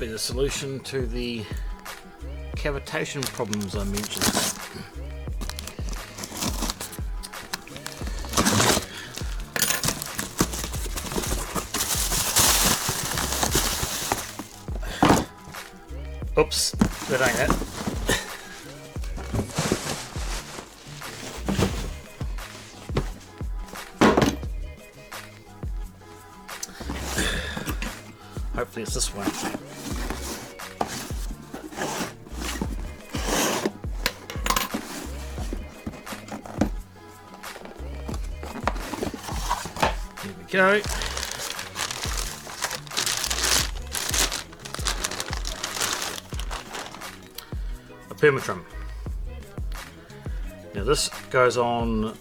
be the solution to the cavitation problems I mentioned. Oops, that ain't it. Hopefully it's this one. Here we go. Permatrim. Now this goes on the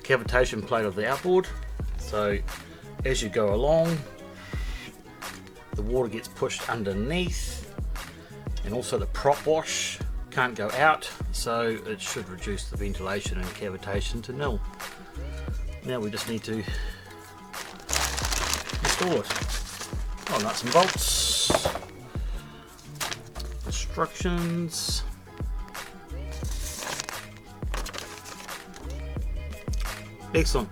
cavitation plate of the outboard, so as you go along the water gets pushed underneath, and also the prop wash can't go out, so it should reduce the ventilation and cavitation to nil. Now we just need to install it. Oh, nuts and bolts, instructions. Excellent.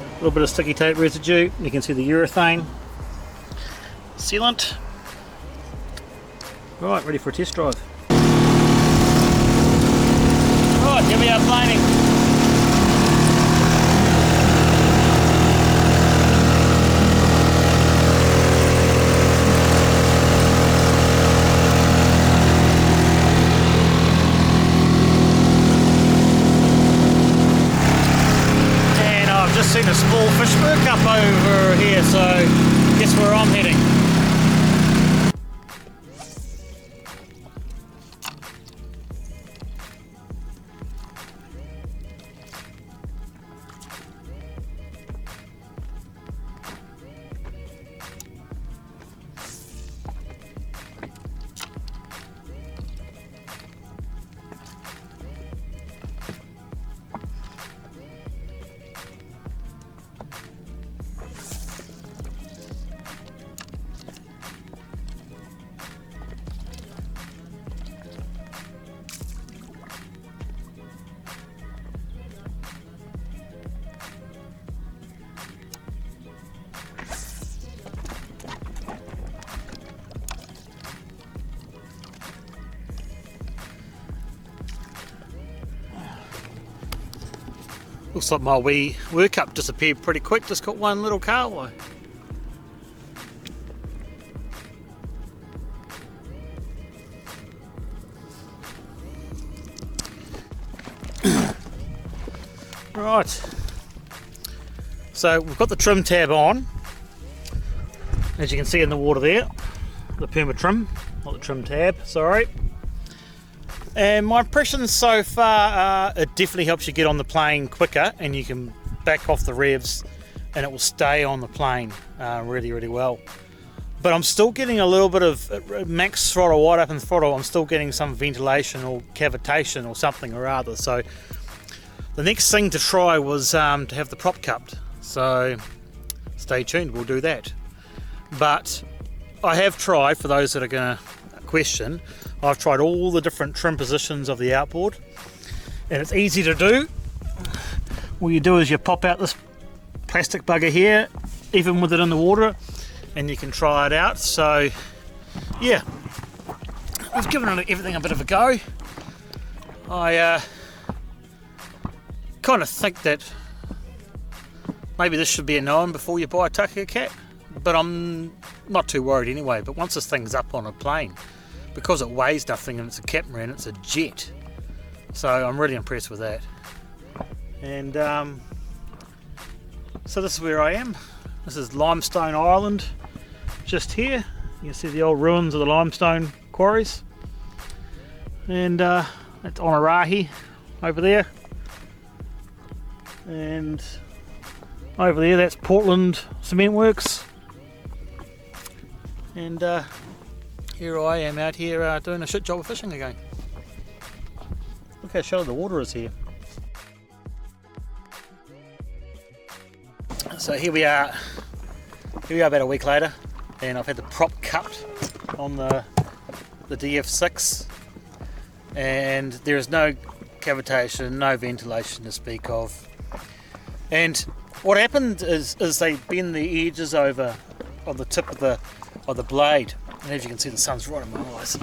A little bit of sticky tape residue. You can see the urethane sealant. Right, ready for a test drive. Right, here we are planing. Seen a small fish perk up over here, so guess where I'm heading. Looks like my wee workup disappeared pretty quick, just got one little carway. Right, so we've got the trim tab on, as you can see in the water there, the Permatrim, not the trim tab, sorry. And my impressions so far are it definitely helps you get on the plane quicker, and you can back off the revs and it will stay on the plane really, really well. but I'm still getting a little bit of max throttle, wide open throttle. I'm still getting some ventilation or cavitation or something or other. So the next thing to try was to have the prop cupped. So stay tuned, we'll do that. But I have tried, for those that are going to question, I've tried all the different trim positions of the outboard, and it's easy to do. All you do is you pop out this plastic bugger here, even with it in the water, and you can try it out. So yeah, I've given everything a bit of a go. I kind of think that maybe this should be a known before you buy a Takacat, but I'm not too worried anyway. But once this thing's up on a plane, because it weighs nothing and it's a catamaran, it's a jet. So I'm really impressed with that. And so this is where I am. This is Limestone Island, just here. You can see the old ruins of the limestone quarries. And it's Onarahi over there. And over there, that's Portland Cement Works. And here I am out here doing a shit job of fishing again. Look how shallow the water is here. So here we are about a week later, and I've had the prop cupped on the DF6, and there is no cavitation, no ventilation to speak of. And what happened is they bend the edges over on the tip of the blade, and as you can see, the sun's right in my eyes.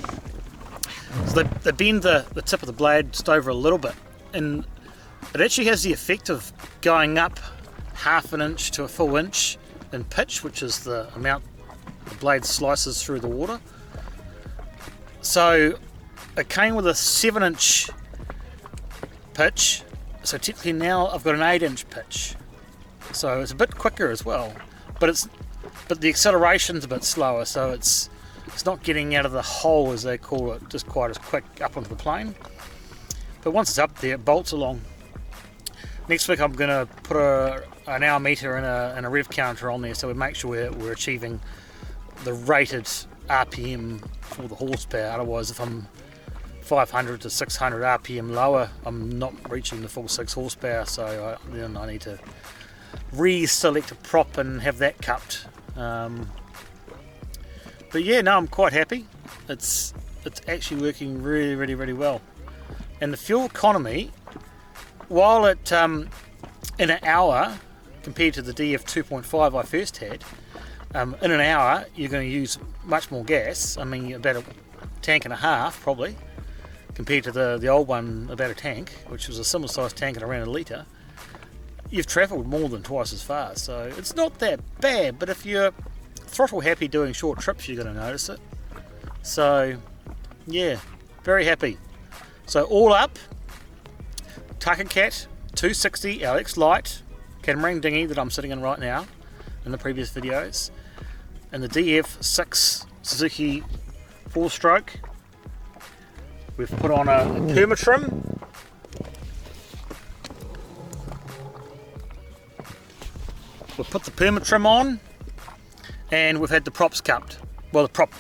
So they bend the tip of the blade just over a little bit, and it actually has the effect of going up half an inch to a full inch in pitch, which is the amount the blade slices through the water. So it came with a 7-inch pitch, so technically now I've got an 8-inch pitch. So it's a bit quicker as well, but the acceleration's a bit slower, so it's not getting out of the hole, as they call it, just quite as quick up onto the plane. But once it's up there, it bolts along. Next week I'm going to put an hour meter and a rev counter on there, so we make sure we're achieving the rated RPM for the horsepower. Otherwise, if I'm 500 to 600 RPM lower, I'm not reaching the full 6 horsepower, so then I need to re-select a prop and have that cupped. But yeah, no, I'm quite happy. It's actually working really, really, really well. And the fuel economy, while it in an hour compared to the DF 2.5 I first had, in an hour you're going to use much more gas. I mean, about a tank and a half probably, compared to the old one, about a tank, which was a similar sized tank at around a litre. You've travelled more than twice as far, so it's not that bad. But if you're throttle happy doing short trips, you're going to notice it. So yeah, very happy. So all up, Takacat 260 LX Light catamaran dinghy that I'm sitting in right now in the previous videos, and the DF6 Suzuki 4-stroke. We've put on a Permatrim. We've put the Permatrim on, and we've had the props cupped. Well, the prop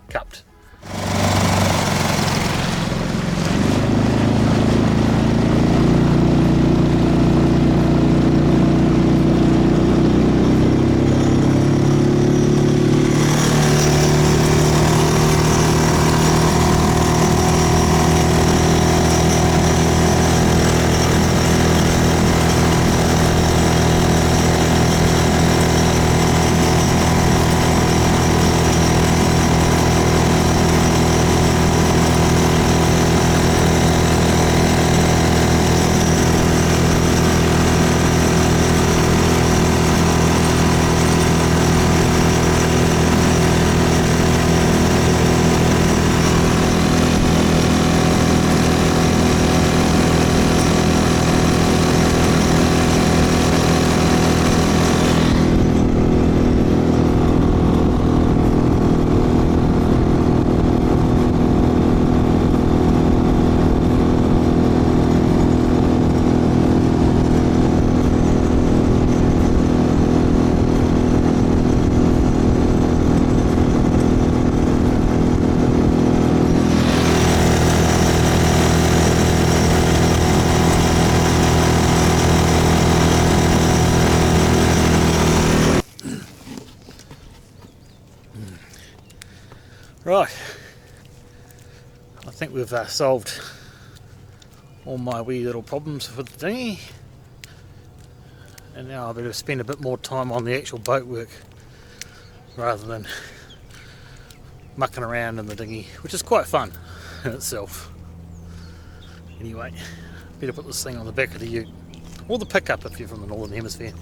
cupped. Right, I think we've solved all my wee little problems with the dinghy, and now I better spend a bit more time on the actual boat work rather than mucking around in the dinghy, which is quite fun in itself. Anyway, better put this thing on the back of the ute, or the pickup if you're from the Northern Hemisphere.